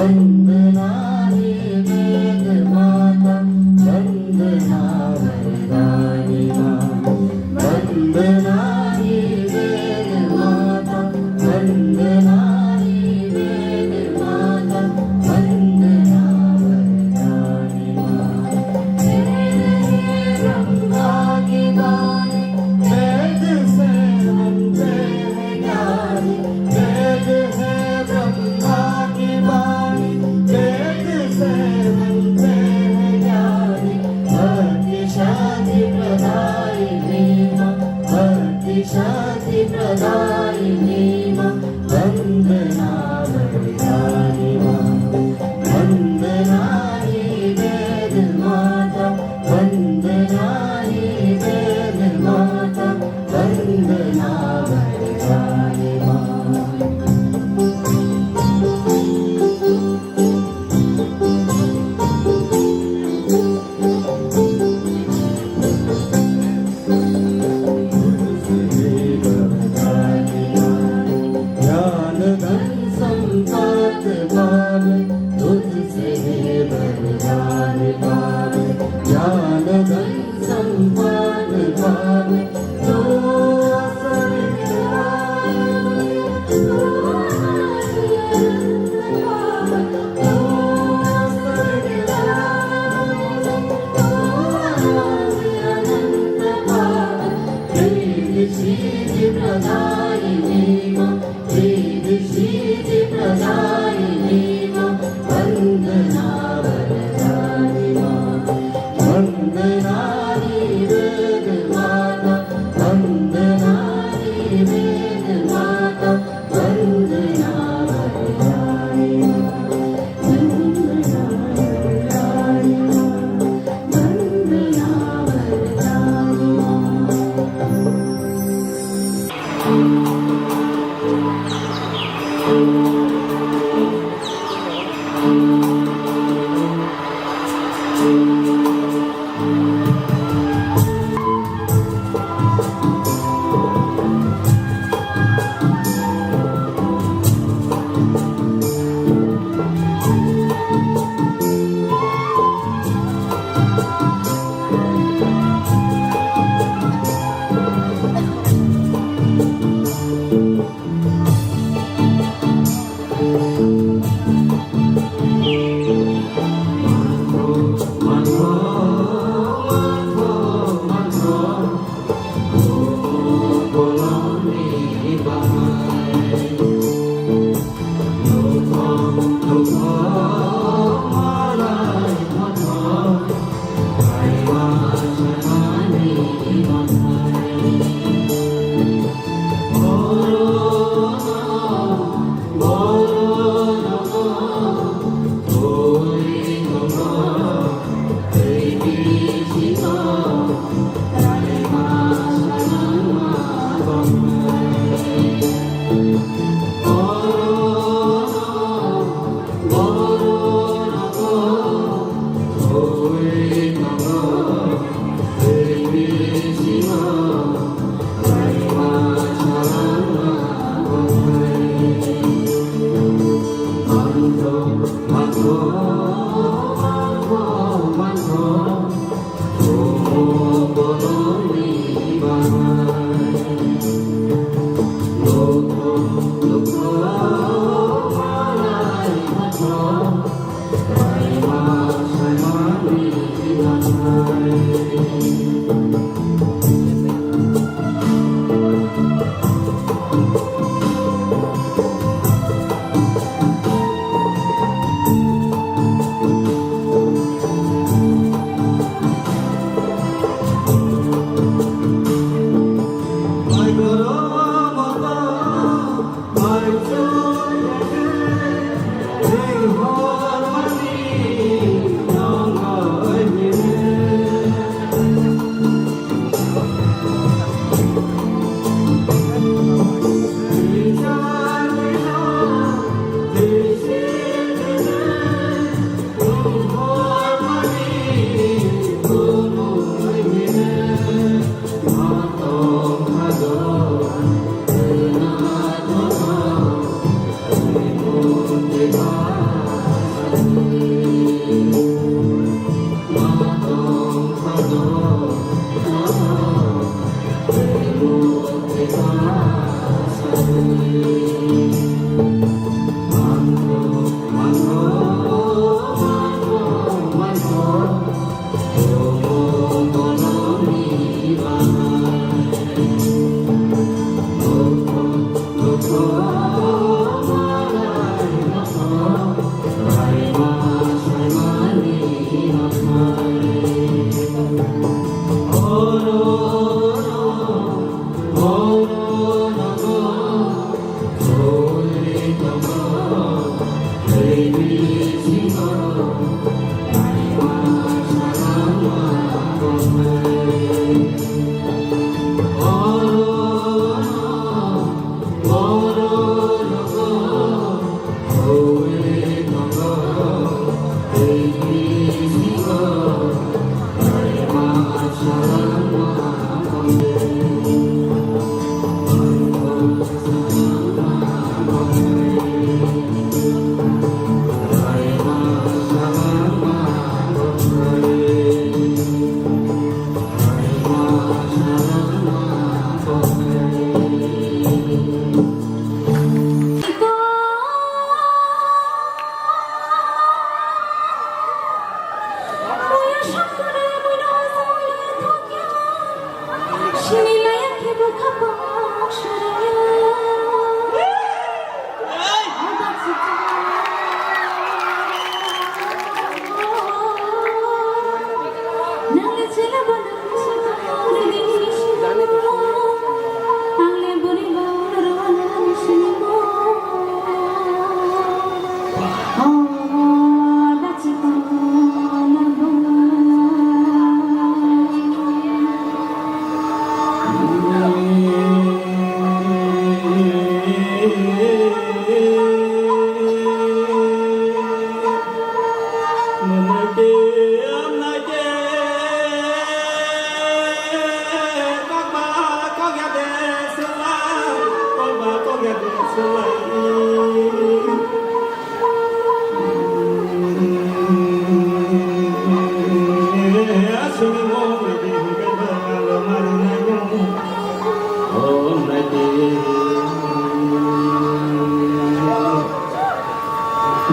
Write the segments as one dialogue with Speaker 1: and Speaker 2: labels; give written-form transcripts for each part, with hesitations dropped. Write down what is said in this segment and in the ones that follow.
Speaker 1: เ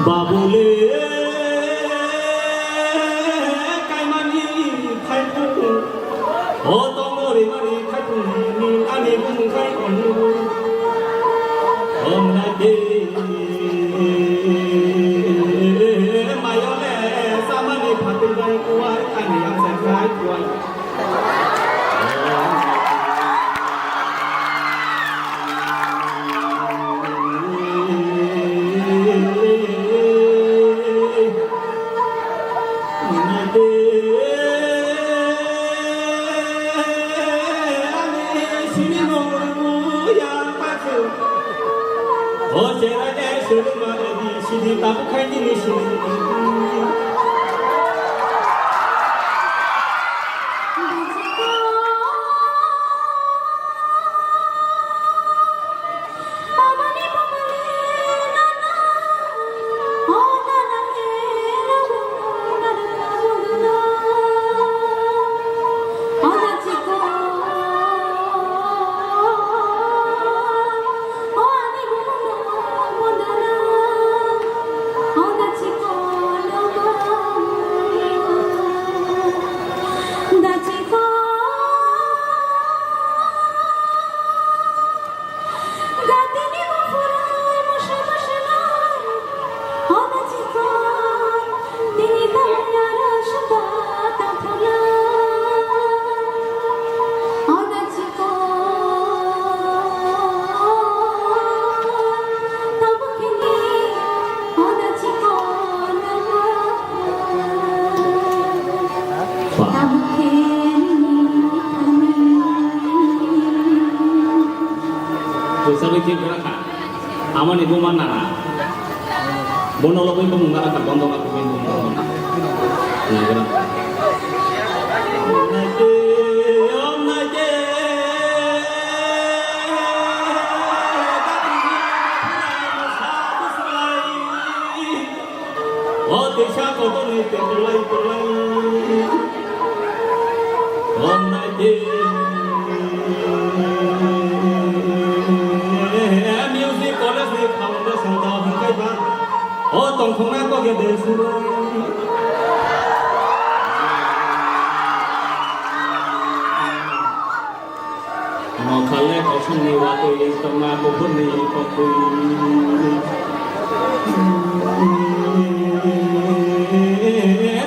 Speaker 1: বাবুলে কাইমানি খাইফু ও তমরে মারি খাইফু নি আনি বুং খাই অনু অমনা দে মায়লে সামানি ফাতে গাই কুয়াই আনি আম সাই কুয়াই Sini tabu kain ini sini. Sabi kira kan, aman ibu mana? Bono lo pun pemunggah kan, bondo aku pun pemunggah. Nah, kira. Oh, desa kotor ni terlai. Om naje. Oh, tong khong na ko ge de su mo khale ko sun ni wa to ye tong ma ko phun ni ko pu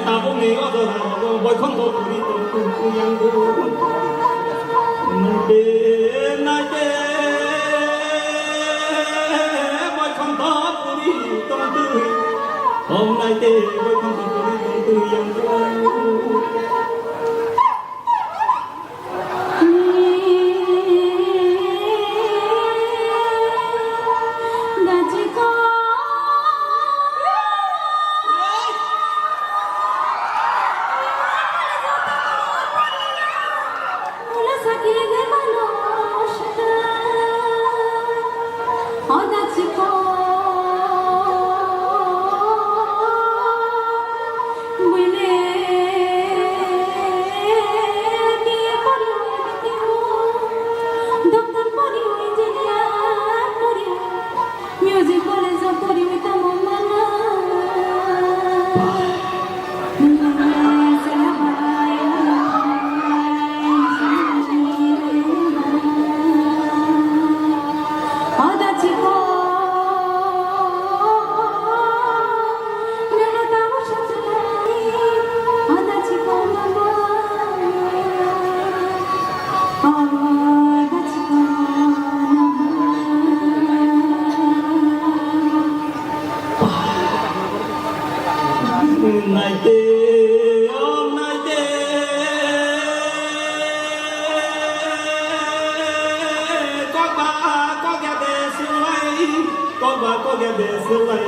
Speaker 1: ta bu ni o do ra ko boi khong ko pu to ku yang bu na de hôm nay tê với con tàu tôi từ dòng có nghe về xưa vậy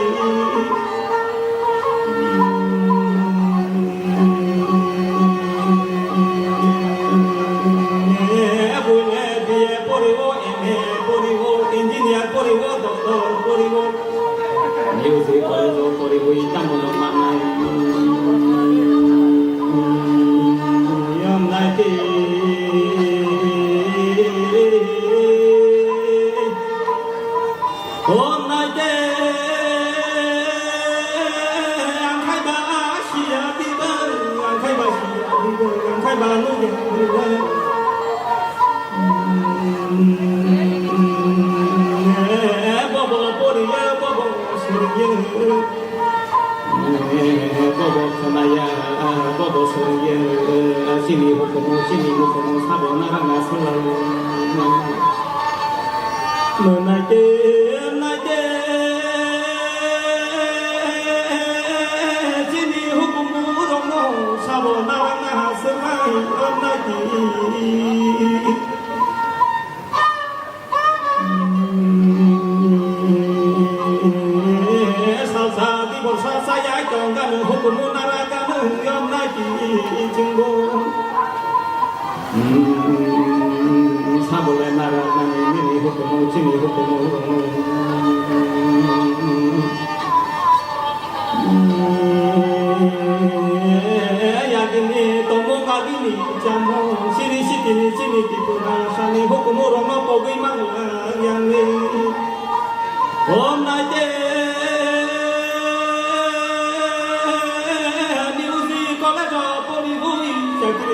Speaker 1: engineer poriwo doctor poriwo music poriwo itam mono manai yam naiti om naiti Sini hukum sabona ranga selalu menaje sini hukum romo sabona ranga selalu menaje salsa di borsa saya jangan hukum narakan yang naji jenggo sabole narakan ini hukum sini hukum yakini tomo kagini jamu sini tipuna sani hukum rono pogi manglang yang ini om naje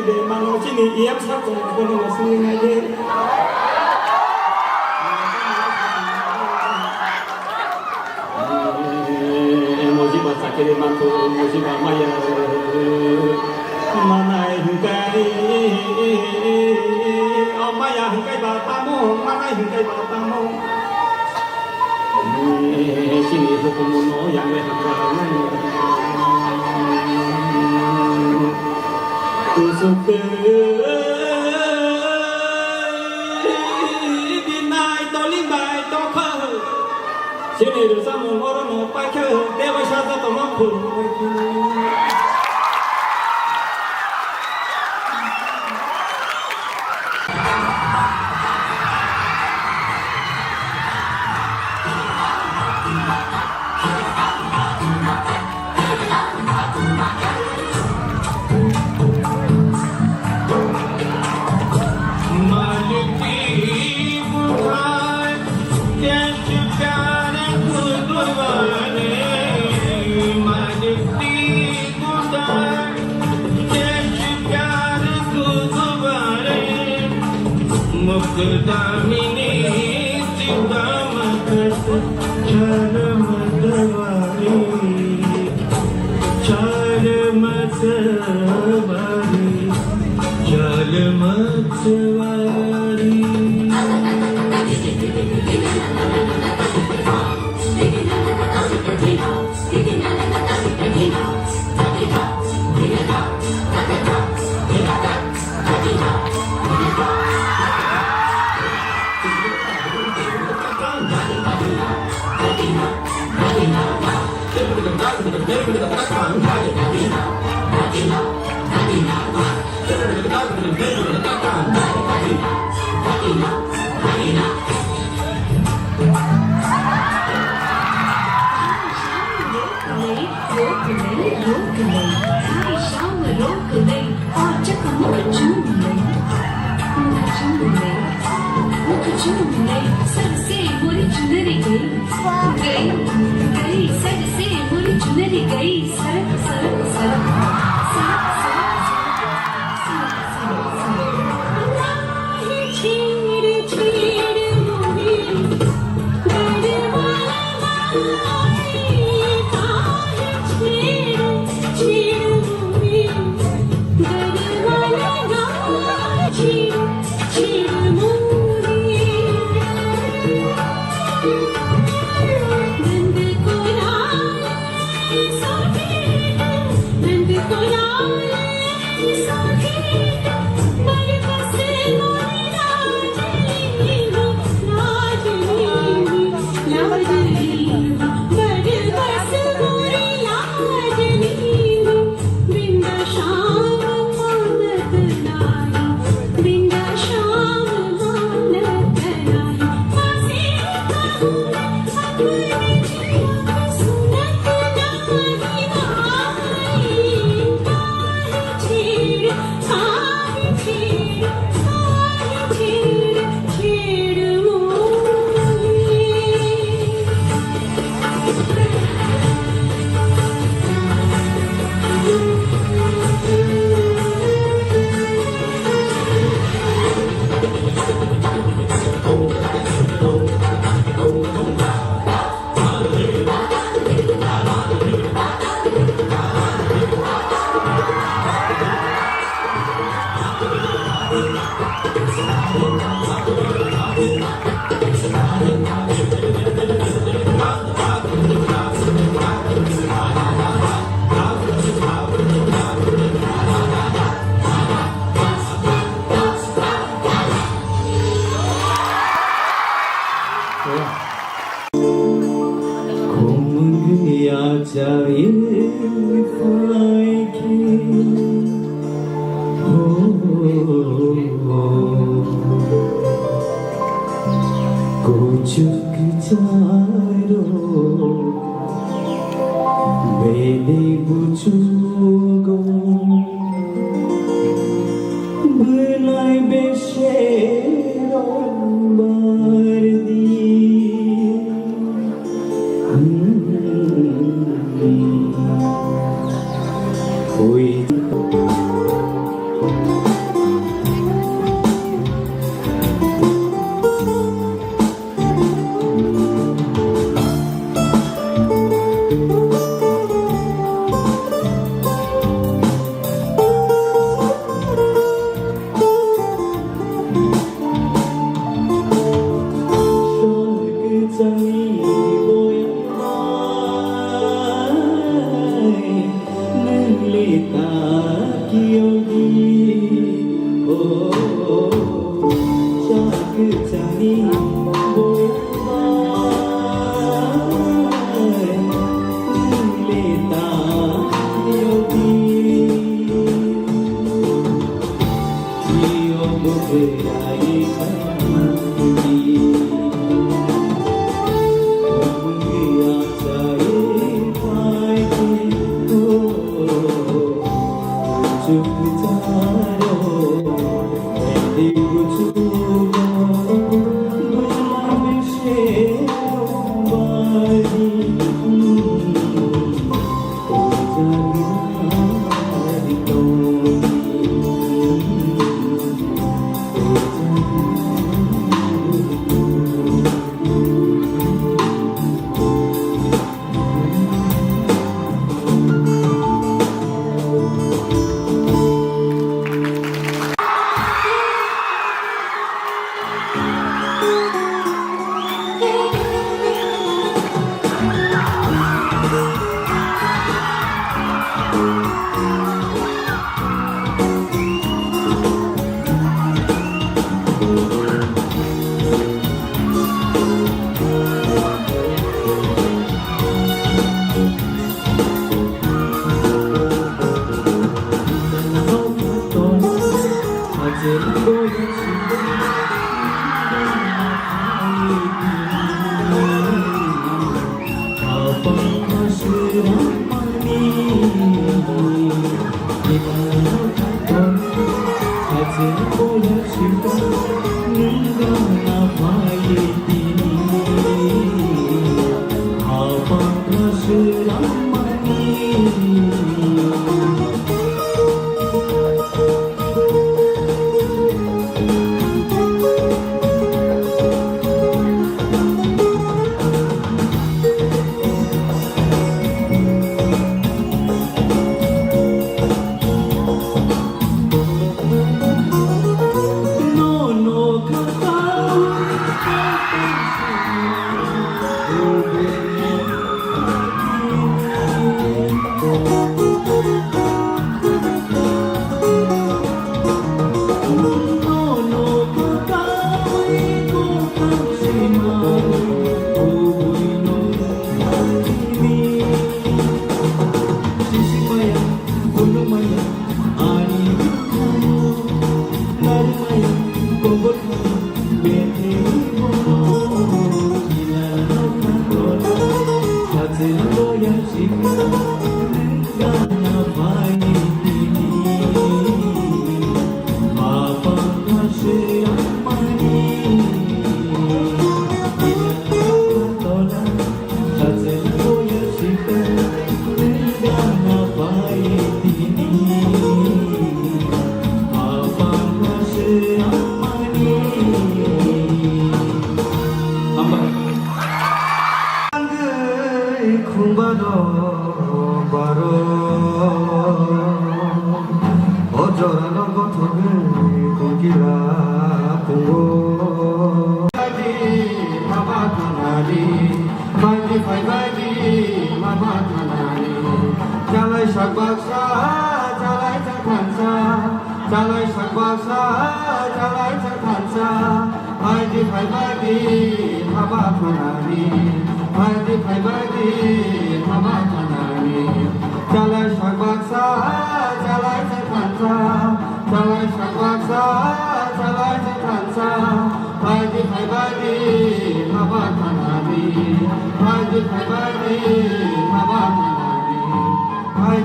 Speaker 1: de mano sini iap satu kono sini aja emoji bahasa kiri mantu emoji maya mana hinggai oh maya hinggai batamu mana hinggai batamu sini hukum yang lehat Tusuk dinai toling bai tokha sini bersama orang mau pakai dewa syasa tomaku Damini cinta cara matawari So
Speaker 2: Hadi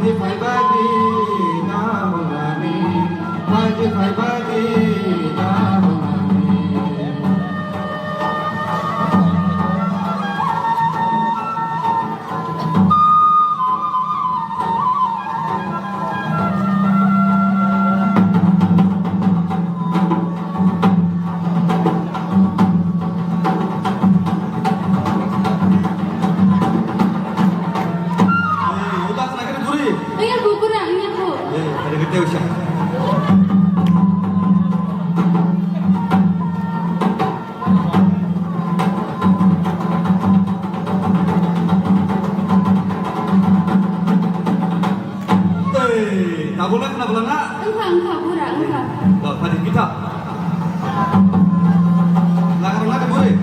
Speaker 2: di fai badi na holani mai di fai badi na holani udah terakhir buri
Speaker 3: Iya bu, kurang ya bu.
Speaker 2: ada gede usah tak boleh kena belanga
Speaker 3: Engkau kurang engkau.
Speaker 2: Loh, tadi kita belakang boleh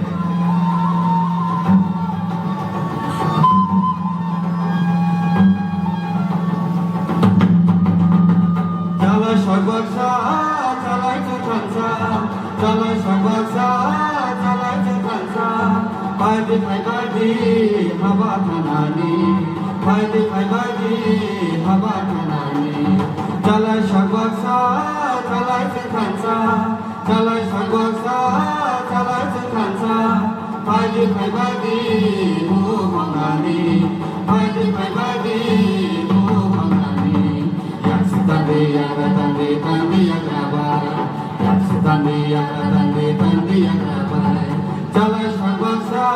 Speaker 2: Jalai Sarvaksa, Jalai Chakansa, Jalai Sarvaksa, Jalai Chakansa, Badi Badi, Habatanani, Badi Badi, Habatanani, Jalai Sarvaksa, Jalai Chakansa, Jalai Sarvaksa, Jalai Chakansa, Badi Badi, Muhammadani, Badi Badi, Muhammadani. Tandi yang rabai, tandi yang rabai. Jalai Sarvaksa,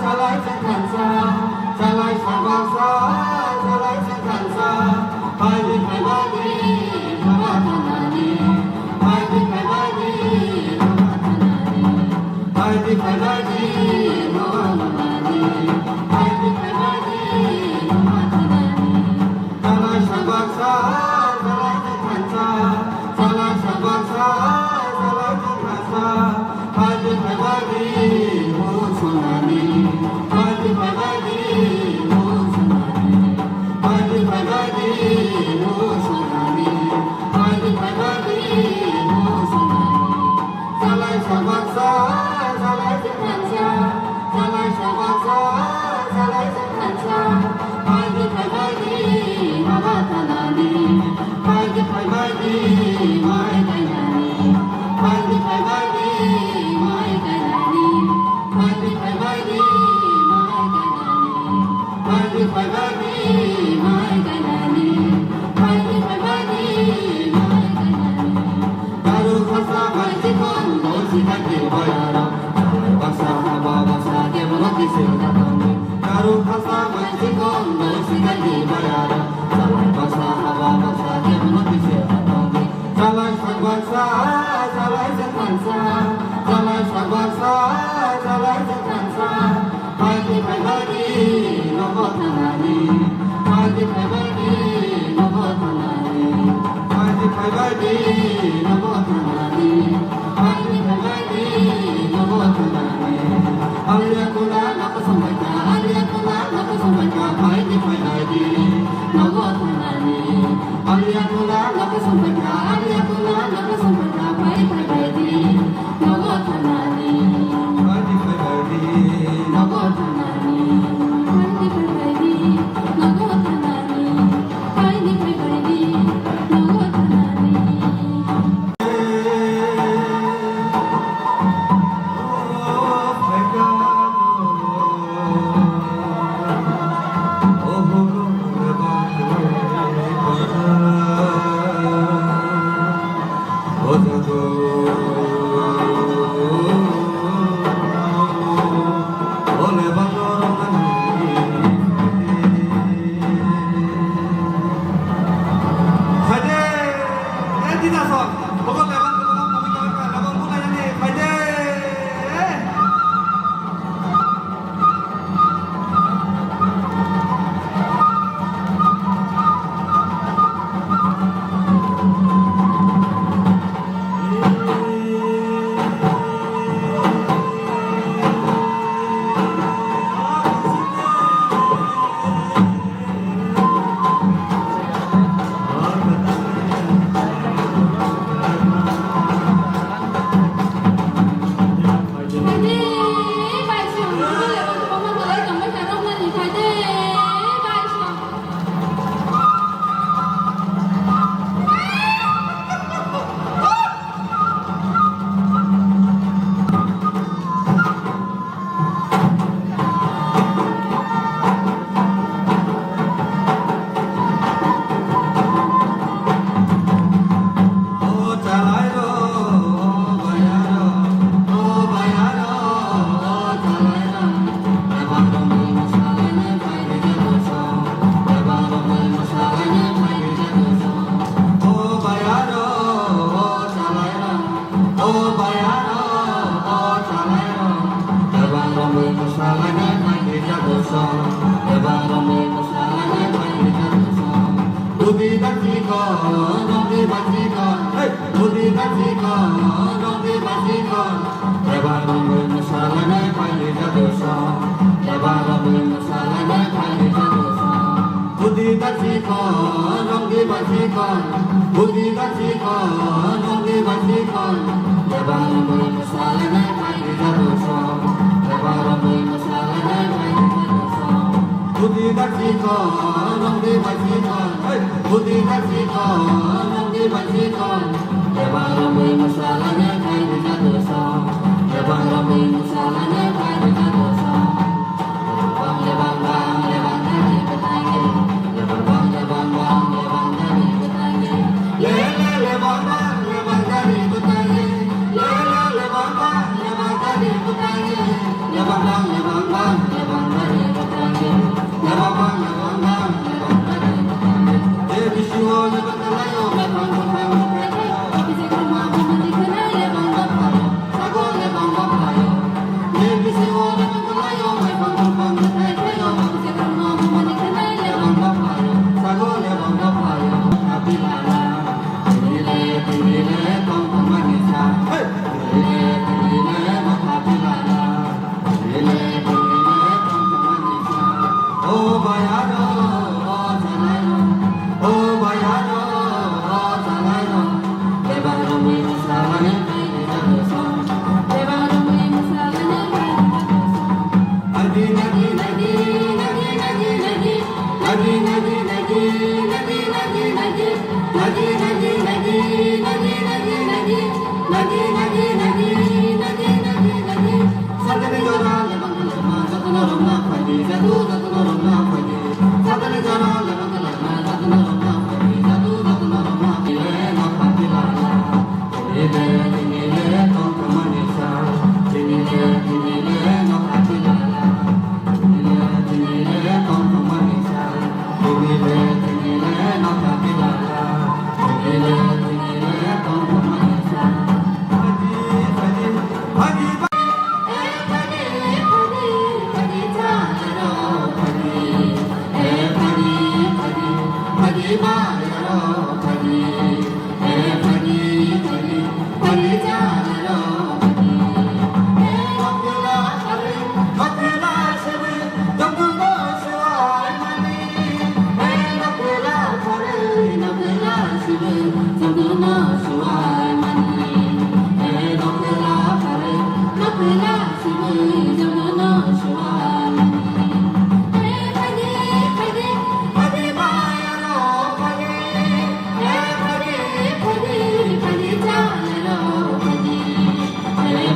Speaker 2: Jalai Chakansa, Jalai Sarvaksa, Jalai Chakansa. Badi Badi, Habatanani, Badi Badi, Habatanani, Badi Badi, Muhammadani, Badi Badi, Muhammadani. Jalai Sarvaksa. Jalai Sarvaksa, Jalai Chakansa, Badi Badi, Muhammadani, Badi Badi, Muhammadani, Badi Badi, Muhammadani, Badi Badi, Muhammadani. Jalai Sarvaksa, Jalai Chakansa, Jalai Sarvaksa, Jalai Chakansa, Badi Badi, Habatanani. Badi Badi, Mai Kainani, Badi Badi, Mai Kainani, Badi Badi, Mai Kainani, Badi Badi, Mai Kainani, Badi Badi, Mai Kainani. Baru khasa baiti kon dosi kaki bayara, bangsa haba bangsa ke mengerti silkatami. Baru khasa baiti kon dosi kaki bayara, bangsa haba bangsa ke mengerti silkatami. Jalai Sarvaksa, Jalai Chakansa, Jalai Sarvaksa, Jalai Chakansa, Badi Badi, Nabotanani, Badi Badi, Nabotanani, Badi Badi, Nabotanani, Badi Badi, Nabotanani. Alia kula nak sampaikan, Alia kula nak sampaikan, Badi Badi, Nabotanani. Alia kula nak sampaikan, Alia kula nak sampaikan, Badi Badi, Nabotanani, Badi Badi, Nabotanani,
Speaker 3: Badi badi, nago tanani. Badi badi, nago tanani.
Speaker 2: Ebarame masala pai jadosa Budi batiko nongi batiko Budi batiko nongi batiko Ebarame masala pai jadosa Ebarame masala pai jadosa Budi batiko nongi batiko Budi batiko nongi batiko Ebarame masala pai jadosa Ebarame masala pai jadosa Budi batiko nongi batiko Budi batiko nongi batiko Ebarame masala pai jadosa Ebarame masala pai jadosa Lebang bang lebang dari petangge Lebang bang lebang bang lebang dari petangge Lele lebang bang lebang dari petangge Lele lebang bang lebang dari petangge Lebang bang lebang bang lebang dari petangge Lebang bang lebang bang lebang dari petangge Dewi Siwo lebang kelayo lebang lebang kelayo
Speaker 3: Bisa ke rumah mandi kena
Speaker 2: Lebang lebang sago lebang lebang Dewi Siwo lebang kelayo lebang lebang kelayo
Speaker 3: Bisa ke rumah mandi kena
Speaker 2: Lebang lebang sago lebang lebang Api lala Tinile tong pemanisa Tinile tong api lala Tinile tong pemanisa Oh bayado oh jalayo Oh bayado oh jalayo Lebang rumi masalahnya jadosa
Speaker 3: Ebarame masalahnya pai jadosa
Speaker 2: Nadi nadi nadi
Speaker 3: Nadi nadi nadi
Speaker 2: Nadi nadi nadi Nadi nadi nadi Nadi nadi nadi Nadi nadi nadi Nadi nadi nadi Nadi nadi nadi Satane jora lebang lema satu norong pagi satu norong pagi Satane jora lebang lema satu norong pagi satu norong pagi lema pagi lala Tinile tong pemanisa Tinile tong api lala Tinile tong pemanisa Tinile tong api lala Tinile tong pemanisa Pagi pagi pagi pagi jalo pagi pagi pagi pagi jalo pagi pagi pagi pagi jalo pagi Nokila hari nokila sewe nokila sewa mani nokila hari nokila sewe nokila sewa mani nokila hari nokila sewe nokila sewa mani
Speaker 3: Pagi pagi
Speaker 2: pagi bayaro pagi pagi pagi pagi jalo pagi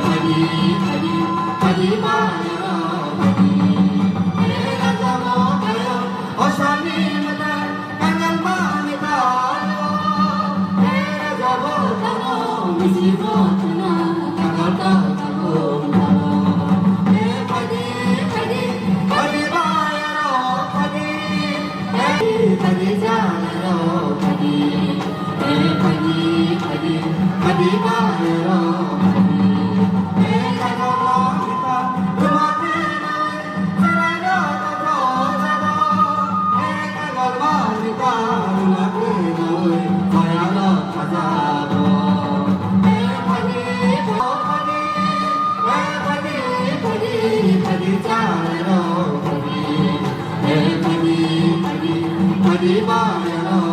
Speaker 2: pagi pagi pagi bayaro pagi nagamo kayo osani mata kangal manita nagamo kayo misimo tuna kagata kago pagi pagi pagi bayaro pagi pagi jalo pagi pagi pagi pagi bayaro pagi nagamo kita lumati sarado sarado nagamo kita lumati bayaro kazado pagi pagi pagi pagi pagi jalo pagi pagi pagi pagi bayaro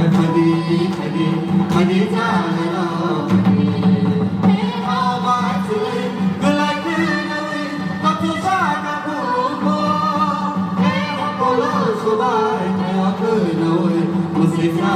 Speaker 2: pagi pagi pagi jalo pagi awasi gelai nawi waktu sana kubo polo sobai nawi musik sa